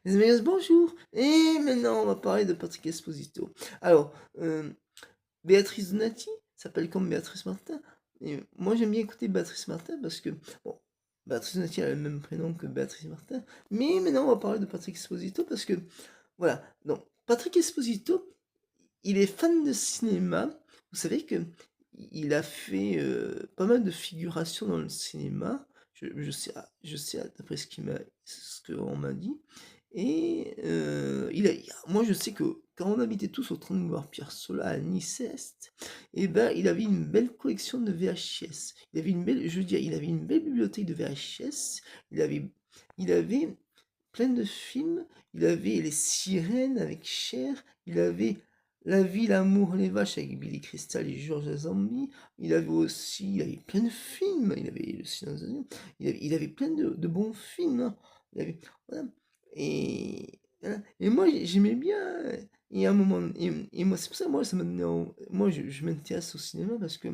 Les amis, bonjour. Et maintenant, on va parler de Patrick Esposito. Alors, Béatrice Donati s'appelle comme Béatrice Martin. Et moi, j'aime bien écouter Béatrice Martin parce que, bon, Béatrice Donati a le même prénom que Béatrice Martin. Mais maintenant, on va parler de Patrick Esposito parce que, voilà. Donc, Patrick Esposito, il est fan de cinéma. Vous savez que il a fait pas mal de figurations dans le cinéma. Je sais d'après ce qu'on m'a dit. Et moi, je sais que quand on habitait tous au 30 boulevard Pierre Sola à Nice-Est, et ben, il avait une belle collection de VHS. Il avait une belle, je veux dire, il avait une belle bibliothèque de VHS. Il avait plein de films. Il avait Les Sirènes avec Cher. Il avait La vie, l'amour, les vaches avec Billy Crystal et Georges Lazenby. Il avait plein de films. Il avait Le Silence des agneaux. Il avait plein de bons films, hein. Voilà. Et moi, j'aimais bien. Et à un moment, et moi, c'est pour ça, moi, ça m'a donné moi, je m'intéresse au cinéma parce que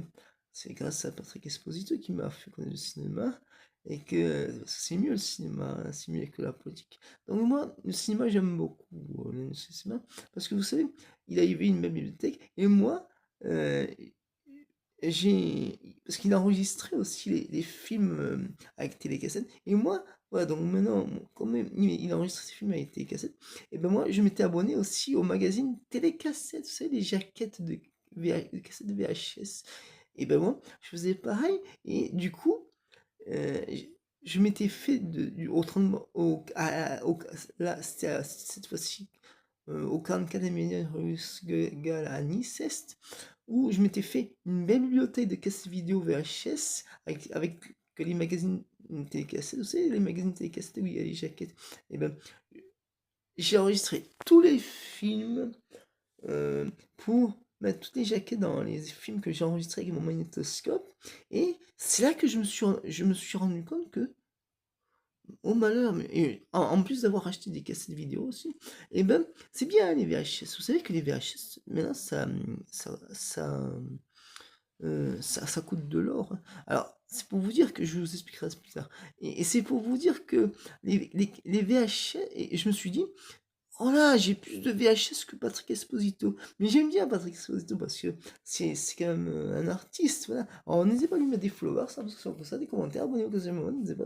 c'est grâce à Patrick Esposito qui m'a fait connaître le cinéma. Et que c'est mieux le cinéma, hein, c'est mieux que la politique. Donc moi, le cinéma, j'aime beaucoup le cinéma, parce que vous savez, il avait une belle bibliothèque, et moi, euh, parce qu'il enregistrait aussi les films avec télécassette, et moi, voilà, donc maintenant, comme il enregistrait ses films avec télécassette, et ben moi, je m'étais abonné aussi au magazine Télécassette, vous savez, les jaquettes de cassettes de VHS, et ben moi, je faisais pareil, et du coup, je m'étais fait au 30, là, cette fois-ci, au 44 millions Russe Gall à Nice-Est, où je m'étais fait une belle bibliothèque de cassettes vidéo VHS avec que les magazines télécassettes, vous savez, les magazines télécassettes où il y a les jaquettes. Et ben, j'ai enregistré tous les films pour mettre toutes les jaquettes dans les films que j'ai enregistrés avec mon magnétoscope. Et c'est là que je me suis rendu compte que, oh malheur, et en plus d'avoir acheté des cassettes vidéo aussi, et ben c'est bien les VHS. Vous savez que les VHS, maintenant, ça coûte de l'or, hein. Alors, c'est pour vous dire que je vous expliquerai ça plus tard. Et c'est pour vous dire que les VHS, et je me suis dit, oh là, j'ai plus de VHS que Patrick Esposito. Mais j'aime bien Patrick Esposito parce que c'est quand même un artiste. Voilà. Alors, n'hésitez pas à lui mettre des followers, ça, parce que ça, des commentaires, abonnez-vous, n'hésitez pas.